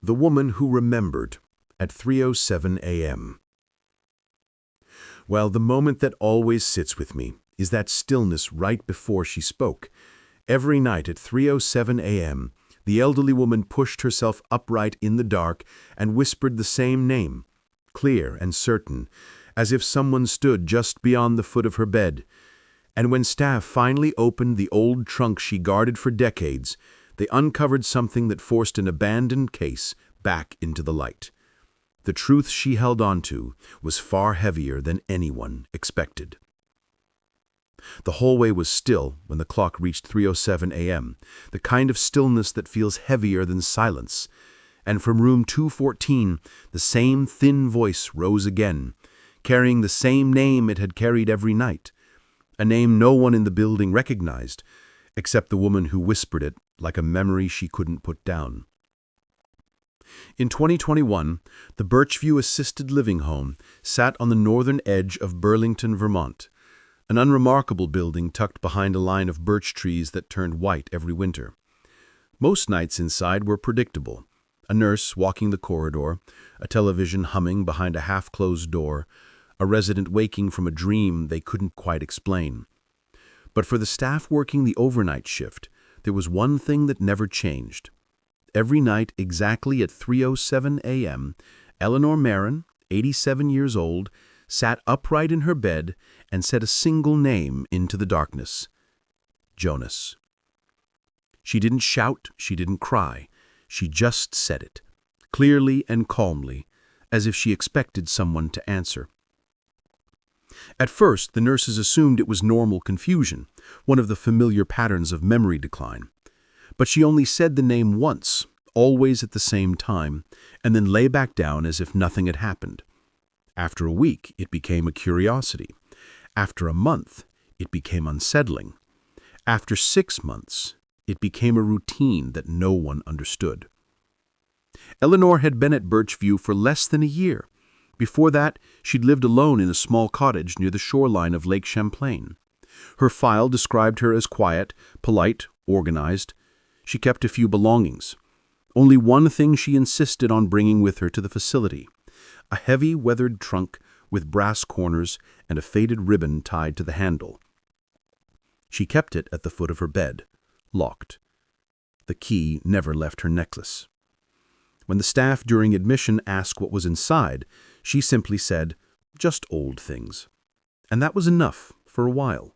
The Woman Who Remembered at 3:07 a.m. Well, the moment that always sits with me is that stillness right before she spoke. Every night at 3:07 a.m., the elderly woman pushed herself upright in the dark and whispered the same name, clear and certain, as if someone stood just beyond the foot of her bed. And when staff finally opened the old trunk she guarded for decades, they uncovered something that forced an abandoned case back into the light. The truth she held on to was far heavier than anyone expected. The hallway was still when the clock reached 3:07 a.m., the kind of stillness that feels heavier than silence. And from room 214, the same thin voice rose again, carrying the same name it had carried every night, a name no one in the building recognized, except the woman who whispered it like a memory she couldn't put down. In 2021, the Birchview Assisted Living Home sat on the northern edge of Burlington, Vermont, an unremarkable building tucked behind a line of birch trees that turned white every winter. Most nights inside were predictable: a nurse walking the corridor, a television humming behind a half-closed door, a resident waking from a dream they couldn't quite explain. But for the staff working the overnight shift, there was one thing that never changed. Every night, exactly at 3:07 a.m., Eleanor Marin, 87 years old, sat upright in her bed and said a single name into the darkness: Jonas. She didn't shout, she didn't cry. She just said it, clearly and calmly, as if she expected someone to answer. At first, the nurses assumed it was normal confusion, one of the familiar patterns of memory decline. But she only said the name once, always at the same time, and then lay back down as if nothing had happened. After a week, it became a curiosity. After a month, it became unsettling. After 6 months, it became a routine that no one understood. Eleanor had been at Birchview for less than a year. Before that, she'd lived alone in a small cottage near the shoreline of Lake Champlain. Her file described her as quiet, polite, organized. She kept a few belongings. Only one thing she insisted on bringing with her to the facility: a heavy, weathered trunk with brass corners and a faded ribbon tied to the handle. She kept it at the foot of her bed, locked. The key never left her necklace. When the staff during admission asked what was inside, she simply said, "Just old things." And that was enough for a while.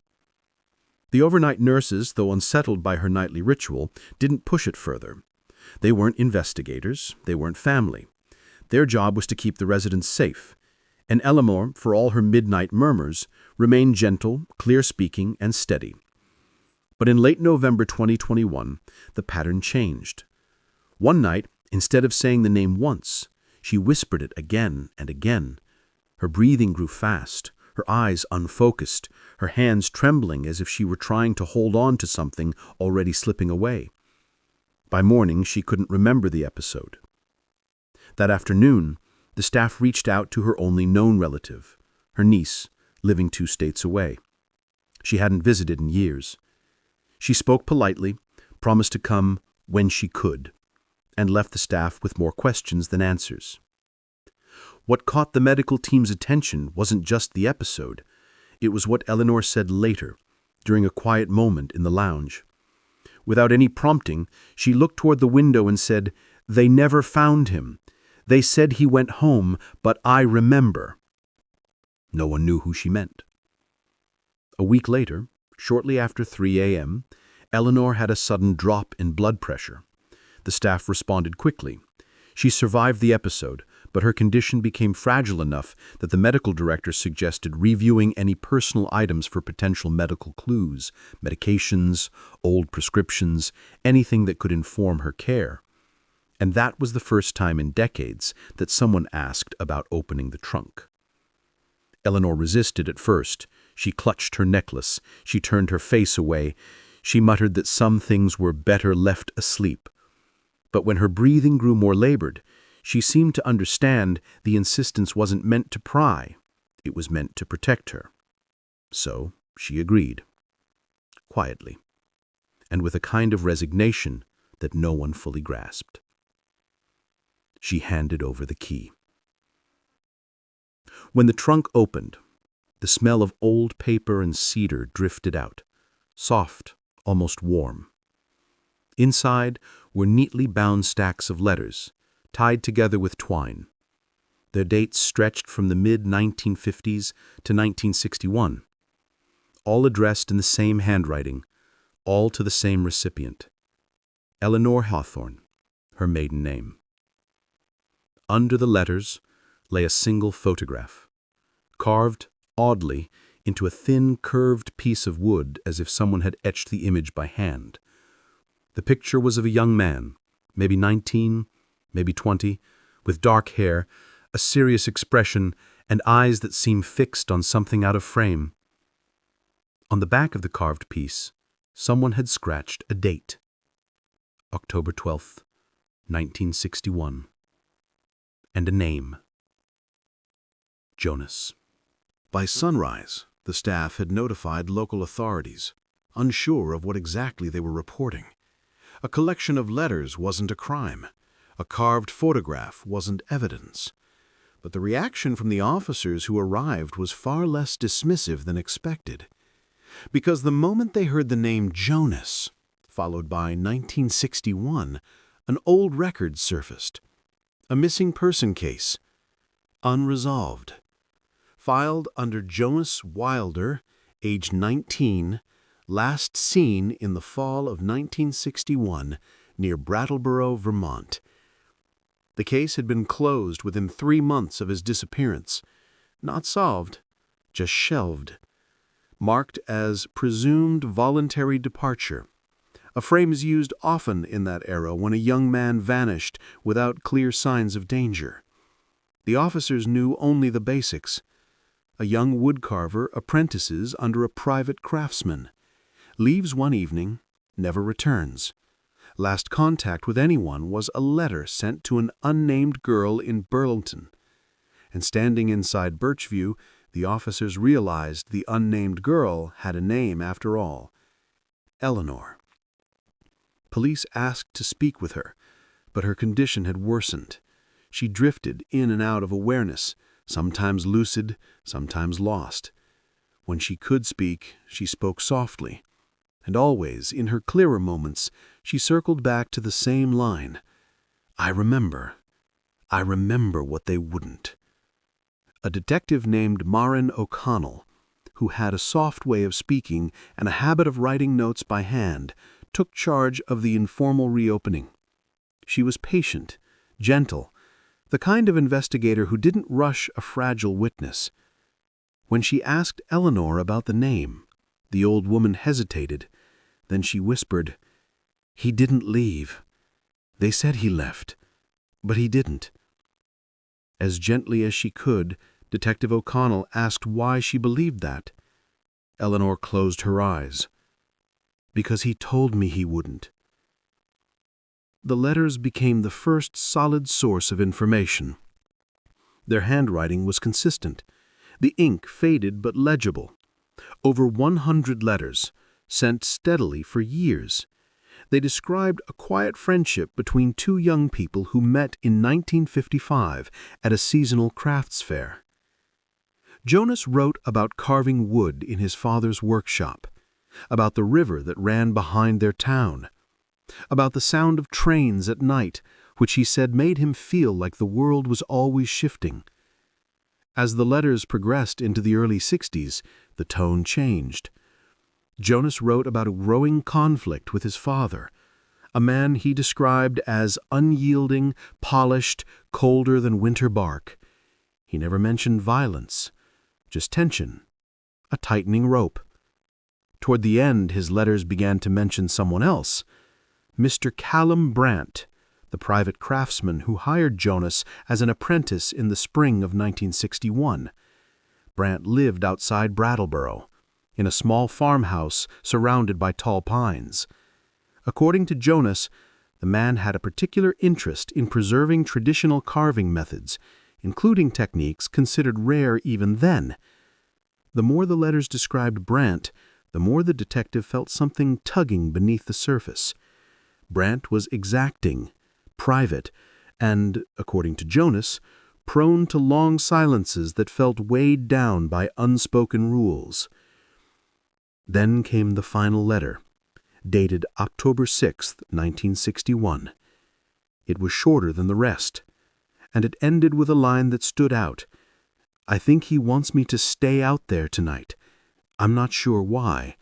The overnight nurses, though unsettled by her nightly ritual, didn't push it further. They weren't investigators, they weren't family. Their job was to keep the residents safe. And Eleanor, for all her midnight murmurs, remained gentle, clear-speaking, and steady. But in late November 2021, the pattern changed. One night, instead of saying the name once, she whispered it again and again. Her breathing grew fast, her eyes unfocused, her hands trembling as if she were trying to hold on to something already slipping away. By morning, she couldn't remember the episode. That afternoon, the staff reached out to her only known relative, her niece, living 2 states away. She hadn't visited in years. She spoke politely, promised to come when she could, and left the staff with more questions than answers. What caught the medical team's attention wasn't just the episode. It was what Eleanor said later, during a quiet moment in the lounge. Without any prompting, she looked toward the window and said, "They never found him. They said he went home, but I remember." No one knew who she meant. A week later, shortly after 3 a.m., Eleanor had a sudden drop in blood pressure. The staff responded quickly. She survived the episode, but her condition became fragile enough that the medical director suggested reviewing any personal items for potential medical clues, medications, old prescriptions, anything that could inform her care. And that was the first time in decades that someone asked about opening the trunk. Eleanor resisted at first. She clutched her necklace. She turned her face away. She muttered that some things were better left asleep. But when her breathing grew more labored, she seemed to understand the insistence wasn't meant to pry. It was meant to protect her. So she agreed, quietly, and with a kind of resignation that no one fully grasped. She handed over the key. When the trunk opened, the smell of old paper and cedar drifted out, soft, almost warm. Inside were neatly bound stacks of letters, tied together with twine. Their dates stretched from the mid-1950s to 1961, all addressed in the same handwriting, all to the same recipient, Eleanor Hawthorne, her maiden name. Under the letters lay a single photograph, carved, oddly, into a thin, curved piece of wood as if someone had etched the image by hand. The picture was of a young man, maybe 19, maybe 20, with dark hair, a serious expression, and eyes that seemed fixed on something out of frame. On the back of the carved piece, someone had scratched a date. October 12th, 1961. And a name. Jonas. By sunrise, the staff had notified local authorities, unsure of what exactly they were reporting. A collection of letters wasn't a crime. A carved photograph wasn't evidence. But the reaction from the officers who arrived was far less dismissive than expected. Because the moment they heard the name Jonas, followed by 1961, an old record surfaced. A missing person case. Unresolved. Filed under Jonas Wilder, age 19, last seen in the fall of 1961 near Brattleboro, Vermont. The case had been closed within 3 months of his disappearance. Not solved, just shelved. Marked as presumed voluntary departure. A phrase used often in that era when a young man vanished without clear signs of danger. The officers knew only the basics. A young woodcarver apprentices under a private craftsman. Leaves one evening, never returns. Last contact with anyone was a letter sent to an unnamed girl in Burlington. And standing inside Birchview, the officers realized the unnamed girl had a name after all. Eleanor. Police asked to speak with her, but her condition had worsened. She drifted in and out of awareness, sometimes lucid, sometimes lost. When she could speak, she spoke softly. And always, in her clearer moments, she circled back to the same line. I remember what they wouldn't. A detective named Marin O'Connell, who had a soft way of speaking and a habit of writing notes by hand, took charge of the informal reopening. She was patient, gentle, the kind of investigator who didn't rush a fragile witness. When she asked Eleanor about the name, the old woman hesitated. Then she whispered, "He didn't leave. They said he left, but he didn't." As gently as she could, Detective O'Connell asked why she believed that. Eleanor closed her eyes. "Because he told me he wouldn't." The letters became the first solid source of information. Their handwriting was consistent. The ink faded but legible. Over 100 letters, sent steadily for years. They described a quiet friendship between two young people who met in 1955 at a seasonal crafts fair. Jonas wrote about carving wood in his father's workshop, about the river that ran behind their town, about the sound of trains at night, which he said made him feel like the world was always shifting. As the letters progressed into the early 60s, the tone changed. Jonas wrote about a growing conflict with his father, a man he described as unyielding, polished, colder than winter bark. He never mentioned violence, just tension, a tightening rope. Toward the end, his letters began to mention someone else, Mr. Callum Brandt, the private craftsman who hired Jonas as an apprentice in the spring of 1961. Brandt lived outside Brattleboro, in a small farmhouse surrounded by tall pines. According to Jonas, the man had a particular interest in preserving traditional carving methods, including techniques considered rare even then. The more the letters described Brandt, the more the detective felt something tugging beneath the surface. Brandt was exacting, private, and, according to Jonas, prone to long silences that felt weighed down by unspoken rules. Then came the final letter, dated October 6, 1961. It was shorter than the rest, and it ended with a line that stood out. "I think he wants me to stay out there tonight. I'm not sure why,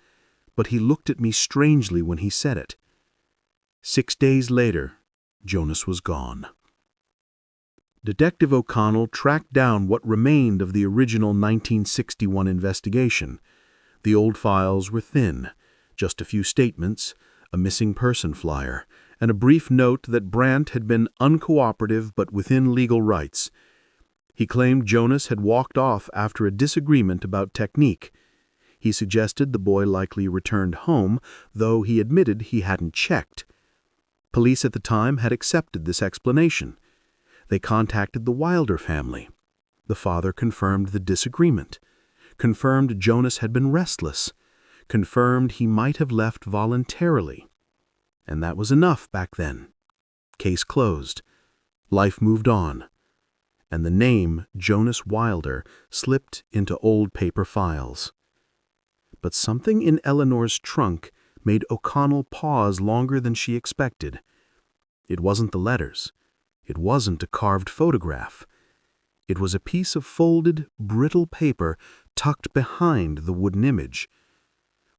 but he looked at me strangely when he said it." 6 days later, Jonas was gone. Detective O'Connell tracked down what remained of the original 1961 investigation. The old files were thin, just a few statements, a missing person flyer, and a brief note that Brandt had been uncooperative but within legal rights. He claimed Jonas had walked off after a disagreement about technique. He suggested the boy likely returned home, though he admitted he hadn't checked. Police at the time had accepted this explanation. They contacted the Wilder family. The father confirmed the disagreement, confirmed Jonas had been restless, confirmed he might have left voluntarily. And that was enough back then. Case closed. Life moved on. And the name Jonas Wilder slipped into old paper files. But something in Eleanor's trunk made O'Connell pause longer than she expected. It wasn't the letters. It wasn't a carved photograph. It was a piece of folded, brittle paper tucked behind the wooden image.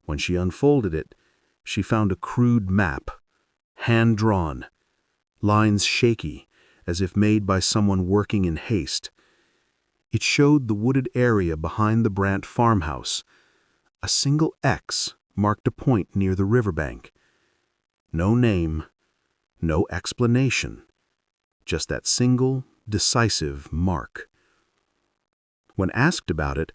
When she unfolded it, she found a crude map, hand-drawn, lines shaky, as if made by someone working in haste. It showed the wooded area behind the Brandt farmhouse. A single X marked a point near the riverbank. No name, no explanation. Just that single, decisive mark. When asked about it,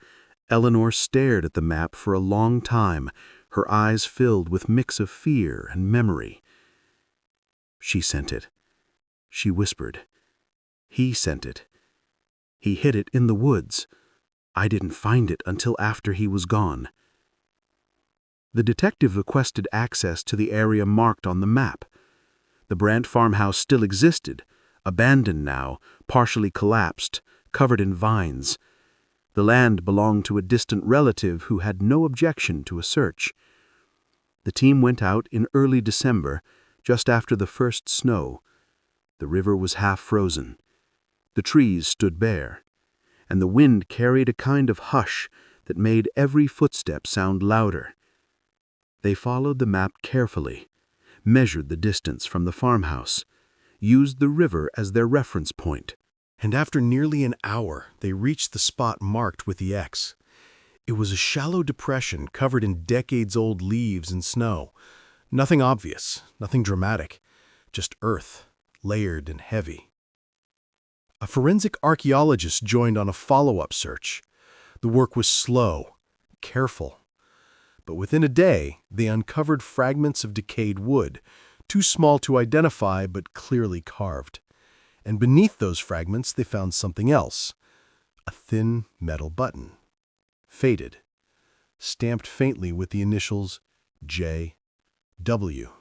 Eleanor stared at the map for a long time, her eyes filled with mix of fear and memory. "She sent it," she whispered. "He sent it. He hid it in the woods. I didn't find it until after he was gone." The detective requested access to the area marked on the map. The Brandt farmhouse still existed, abandoned now, partially collapsed, covered in vines. The land belonged to a distant relative who had no objection to a search. The team went out in early December, just after the first snow. The river was half frozen. The trees stood bare, and the wind carried a kind of hush that made every footstep sound louder. They followed the map carefully, measured the distance from the farmhouse, used the river as their reference point. And after nearly an hour, they reached the spot marked with the X. It was a shallow depression covered in decades-old leaves and snow. Nothing obvious, nothing dramatic, just earth, layered and heavy. A forensic archaeologist joined on a follow-up search. The work was slow, careful. But within a day, they uncovered fragments of decayed wood, too small to identify but clearly carved. And beneath those fragments, they found something else. A thin metal button. Faded. Stamped faintly with the initials J.W.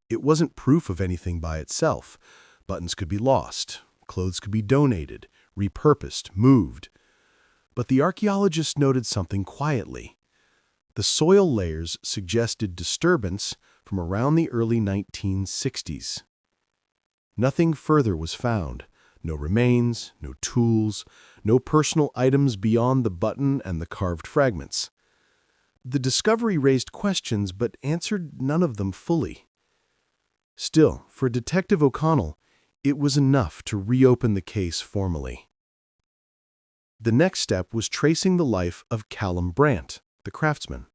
It wasn't proof of anything by itself. Buttons could be lost. Clothes could be donated, repurposed, moved. But the archaeologist noted something quietly. The soil layers suggested disturbance from around the early 1960s. Nothing further was found. No remains, no tools, no personal items beyond the button and the carved fragments. The discovery raised questions, but answered none of them fully. Still, for Detective O'Connell, it was enough to reopen the case formally. The next step was tracing the life of Callum Brandt, the craftsman.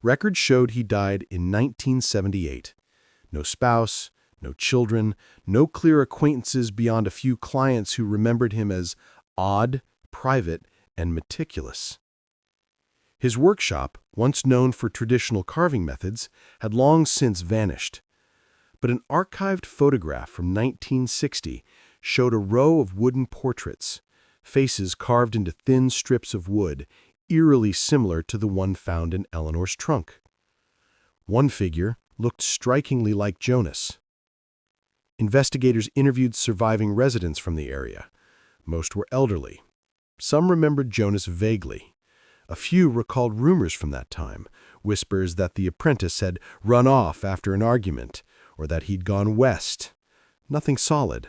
Records showed he died in 1978. No spouse, no children, no clear acquaintances beyond a few clients who remembered him as odd, private, and meticulous. His workshop, once known for traditional carving methods, had long since vanished. But an archived photograph from 1960 showed a row of wooden portraits, faces carved into thin strips of wood, eerily similar to the one found in Eleanor's trunk. One figure looked strikingly like Jonas. Investigators interviewed surviving residents from the area. Most were elderly. Some remembered Jonas vaguely. A few recalled rumors from that time, whispers that the apprentice had run off after an argument, or that he'd gone west. Nothing solid.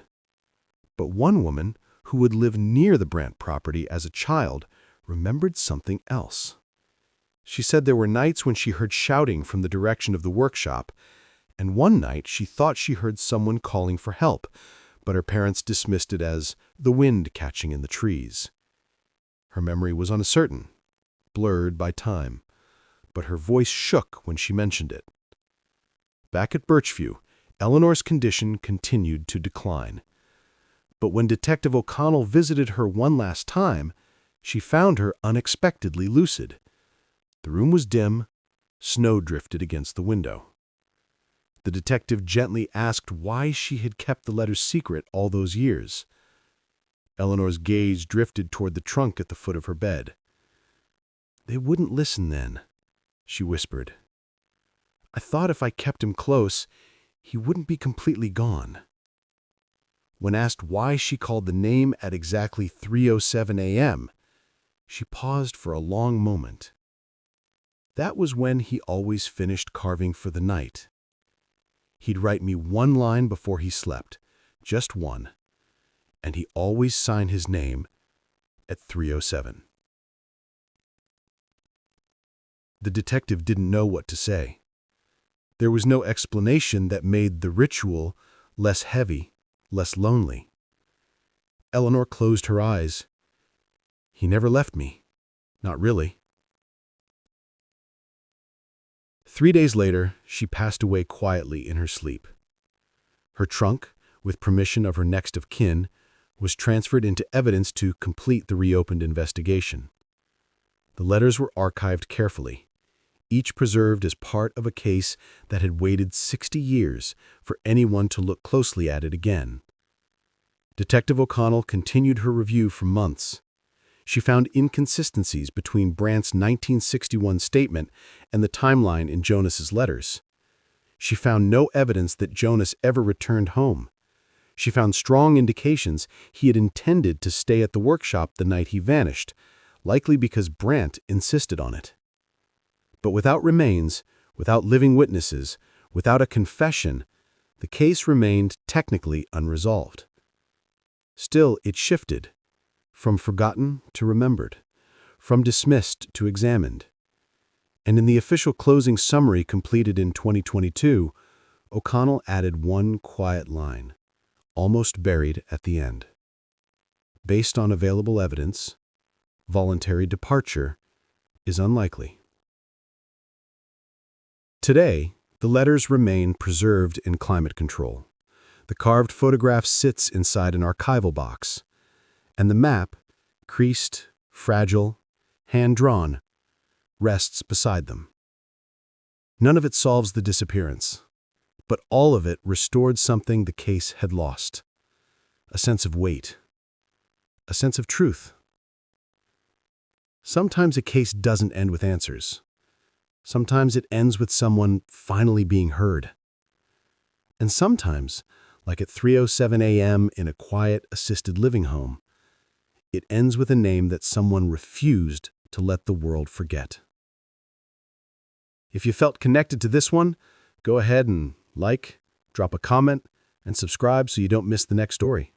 But one woman, who would live near the Brandt property as a child, remembered something else. She said there were nights when she heard shouting from the direction of the workshop, and one night she thought she heard someone calling for help, but her parents dismissed it as the wind catching in the trees. Her memory was uncertain, blurred by time, but her voice shook when she mentioned it. Back at Birchview, Eleanor's condition continued to decline. But when Detective O'Connell visited her one last time, she found her unexpectedly lucid. The room was dim, snow drifted against the window. The detective gently asked why she had kept the letters secret all those years. Eleanor's gaze drifted toward the trunk at the foot of her bed. "They wouldn't listen then," she whispered. "I thought if I kept him close, he wouldn't be completely gone." When asked why she called the name at exactly 3:07 a.m., she paused for a long moment. That was when he always finished carving for the night. He'd write me one line before he slept, just one, and he always signed his name at 3:07. The detective didn't know what to say. There was no explanation that made the ritual less heavy, less lonely. Eleanor closed her eyes. "He never left me. Not really." 3 days later, she passed away quietly in her sleep. Her trunk, with permission of her next of kin, was transferred into evidence to complete the reopened investigation. The letters were archived carefully, each preserved as part of a case that had waited 60 years for anyone to look closely at it again. Detective O'Connell continued her review for months. She found inconsistencies between Brandt's 1961 statement and the timeline in Jonas's letters. She found no evidence that Jonas ever returned home. She found strong indications he had intended to stay at the workshop the night he vanished, likely because Brandt insisted on it. But without remains, without living witnesses, without a confession, the case remained technically unresolved. Still, it shifted. From forgotten to remembered, from dismissed to examined. And in the official closing summary completed in 2022, O'Connell added one quiet line, almost buried at the end. Based on available evidence, voluntary departure is unlikely. Today, the letters remain preserved in climate control. The carved photograph sits inside an archival box. And the map, creased, fragile, hand-drawn, rests beside them. None of it solves the disappearance, but all of it restored something the case had lost. A sense of weight. A sense of truth. Sometimes a case doesn't end with answers. Sometimes it ends with someone finally being heard. And sometimes, like at 3:07 a.m. in a quiet, assisted living home, it ends with a name that someone refused to let the world forget. If you felt connected to this one, go ahead and like, drop a comment, and subscribe so you don't miss the next story.